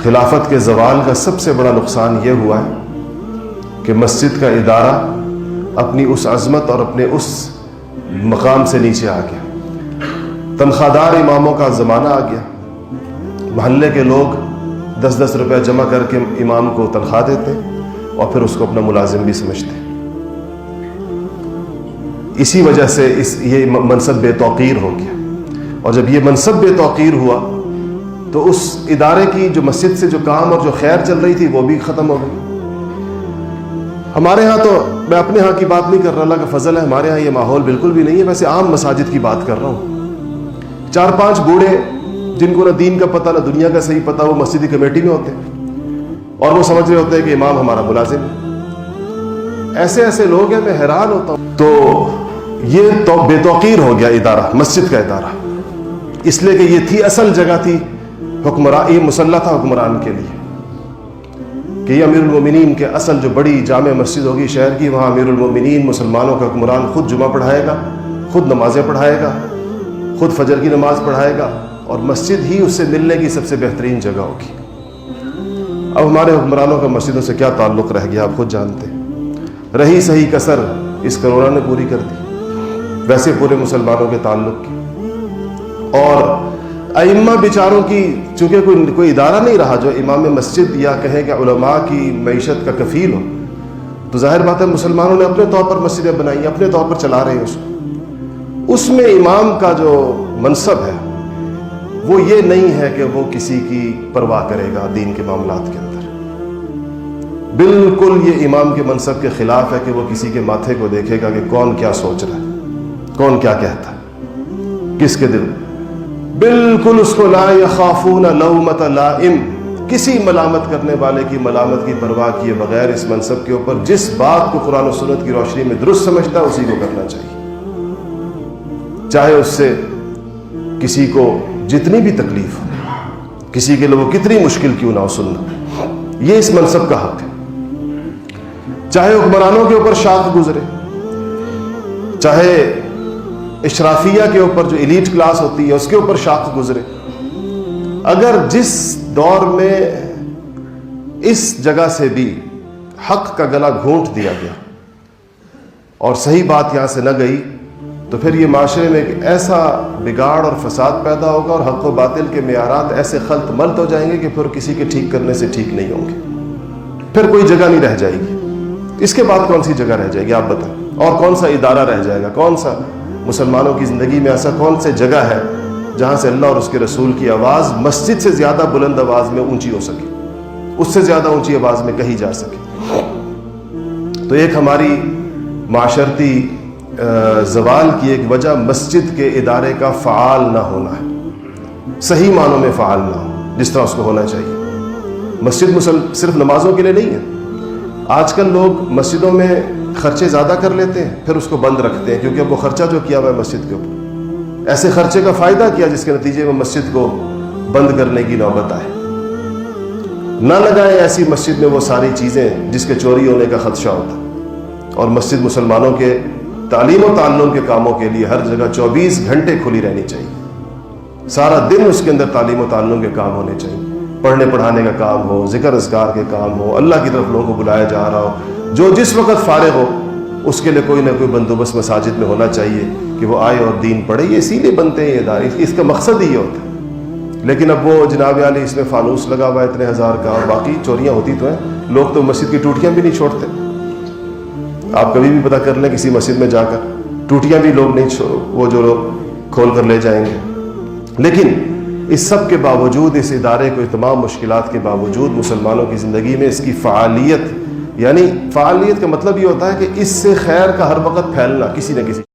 خلافت کے زوال کا سب سے بڑا نقصان یہ ہوا ہے کہ مسجد کا ادارہ اپنی اس عظمت اور اپنے اس مقام سے نیچے آ گیا۔ تنخواہ دار اماموں کا زمانہ آ گیا۔ محلے کے لوگ 10-10 روپے جمع کر کے امام کو تنخواہ دیتے اور پھر اس کو اپنا ملازم بھی سمجھتے۔ اسی وجہ سے یہ منصب بے توقیر ہو گیا، اور جب یہ منصب بے توقیر ہوا تو اس ادارے کی جو مسجد سے جو کام اور جو خیر چل رہی تھی وہ بھی ختم ہو گئی۔ ہمارے ہاں تو میں اپنے ہاں کی بات نہیں کر رہا، اللہ کا فضل ہے ہمارے ہاں یہ ماحول بالکل بھی نہیں ہے، ویسے عام مساجد کی بات کر رہا ہوں۔ 4-5 بوڑھے جن کو نہ دین کا پتہ نہ دنیا کا صحیح پتہ، وہ مسجدی کمیٹی میں ہوتے ہیں اور وہ سمجھ رہے ہوتے ہیں کہ امام ہمارا ملازم ہے۔ ایسے لوگ ہیں، میں حیران ہوتا ہوں۔ تو یہ تو بے توقیر ہو گیا ادارہ، مسجد کا ادارہ، اس لیے کہ یہ تھی اصل جگہ تھی حکمران، یہ مسلح تھا حکمران کے لیے کہ یہ امیر المومنین کے اصل جو بڑی جامع مسجد ہوگی شہر کی، وہاں امیر المومنین مسلمانوں کا حکمران خود جمعہ پڑھائے گا، خود نمازیں پڑھائے گا، خود فجر کی نماز پڑھائے گا، اور مسجد ہی اس سے ملنے کی سب سے بہترین جگہ ہوگی۔ اب ہمارے حکمرانوں کا مسجدوں سے کیا تعلق رہ گیا آپ خود جانتے ہیں۔ رہی صحیح کسر اس کرونا نے پوری کر دی، ویسے پورے مسلمانوں کے تعلق کی۔ اور ائمہ بیچاروں کی چونکہ کوئی ادارہ نہیں رہا جو امام مسجد یا کہیں کہ علماء کی معیشت کا کفیل ہو، تو ظاہر بات ہے مسلمانوں نے اپنے طور پر مسجدیں بنائی، اپنے طور پر چلا رہے ہیں اس کو۔ اس میں امام کا جو منصب ہے وہ یہ نہیں ہے کہ وہ کسی کی پرواہ کرے گا دین کے معاملات کے اندر، بالکل یہ امام کے منصب کے خلاف ہے کہ وہ کسی کے ماتھے کو دیکھے گا کہ کون کیا سوچ رہا ہے، کون کیا کہتا ہے، کس کے دل، بالکل اس کو لا یخافون لومۃ لائم، کسی ملامت کرنے والے کی ملامت کی پرواہ کیے بغیر اس منصب کے اوپر جس بات کو قرآن و سنت کی روشنی میں درست سمجھتا ہے اسی کو کرنا چاہیے، چاہے اس سے کسی کو جتنی بھی تکلیف ہو، کسی کے لیے وہ کتنی مشکل کیوں نہ ہو سننا، یہ اس منصب کا حق ہے۔ چاہے حکمرانوں کے اوپر شاخ گزرے، چاہے اشرافیہ کے اوپر جو ایلیٹ کلاس ہوتی ہے اس کے اوپر شاخ گزرے، اگر جس دور میں اس جگہ سے بھی حق کا گلا گھونٹ دیا گیا اور صحیح بات یہاں سے نہ گئی، تو پھر یہ معاشرے میں ایک ایسا بگاڑ اور فساد پیدا ہوگا اور حق و باطل کے معیارات ایسے خلط ملط ہو جائیں گے کہ پھر کسی کے ٹھیک کرنے سے ٹھیک نہیں ہوں گے، پھر کوئی جگہ نہیں رہ جائے گی۔ اس کے بعد کون سی جگہ رہ جائے گی آپ بتائیں، اور کون سا ادارہ رہ جائے گا، کون سا مسلمانوں کی زندگی میں ایسا کون سی جگہ ہے جہاں سے اللہ اور اس کے رسول کی آواز مسجد سے زیادہ بلند آواز میں اونچی ہو سکے، اس سے زیادہ اونچی آواز میں کہی جا سکے۔ تو ایک ہماری معاشرتی زوال کی ایک وجہ مسجد کے ادارے کا فعال نہ ہونا ہے، صحیح معنوں میں فعال نہ ہو جس طرح اس کو ہونا چاہیے۔ مسجد صرف نمازوں کے لیے نہیں ہے، آج کل لوگ مسجدوں میں خرچے زیادہ کر لیتے ہیں پھر اس کو بند رکھتے ہیں، کیونکہ اب وہ خرچہ جو کیا ہوا ہے مسجد کے اوپر، ایسے خرچے کا فائدہ کیا جس کے نتیجے میں مسجد کو بند کرنے کی نوبت آئے۔ نہ لگائیں ایسی مسجد میں وہ ساری چیزیں جس کے چوری ہونے کا خدشہ ہوتا، اور مسجد مسلمانوں کے تعلیم و تعلم کے کاموں کے لیے ہر جگہ 24 گھنٹے کھلی رہنی چاہیے، سارا دن اس کے اندر تعلیم و تعلم کے کام ہونے چاہیے، پڑھنے پڑھانے کا کام ہو، ذکر اذکار کے کام ہو، اللہ کی طرف لوگوں کو بلایا جا رہا ہو، جو جس وقت فارغ ہو اس کے لیے کوئی نہ کوئی بندوبست مساجد میں ہونا چاہیے کہ وہ آئے اور دین پڑھے۔ یہ اسی لیے بنتے ہیں یہ ادارے، اس کا مقصد ہی یہ ہوتا ہے۔ لیکن اب وہ جناب علی اس میں فانوس لگا ہوا ہے اتنے ہزار کا، اور باقی چوریاں ہوتی تو ہیں، لوگ تو مسجد کی ٹوٹیاں بھی نہیں چھوڑتے۔ آپ کبھی بھی پتہ کر لیں کسی مسجد میں جا کر، ٹوٹیاں بھی لوگ نہیں وہ جو لوگ کھول کر لے جائیں گے۔ لیکن اس سب کے باوجود، اس ادارے کو تمام مشکلات کے باوجود مسلمانوں کی زندگی میں اس کی فعالیت، یعنی فعالیت کا مطلب یہ ہوتا ہے کہ اس سے خیر کا ہر وقت پھیلنا کسی نہ کسی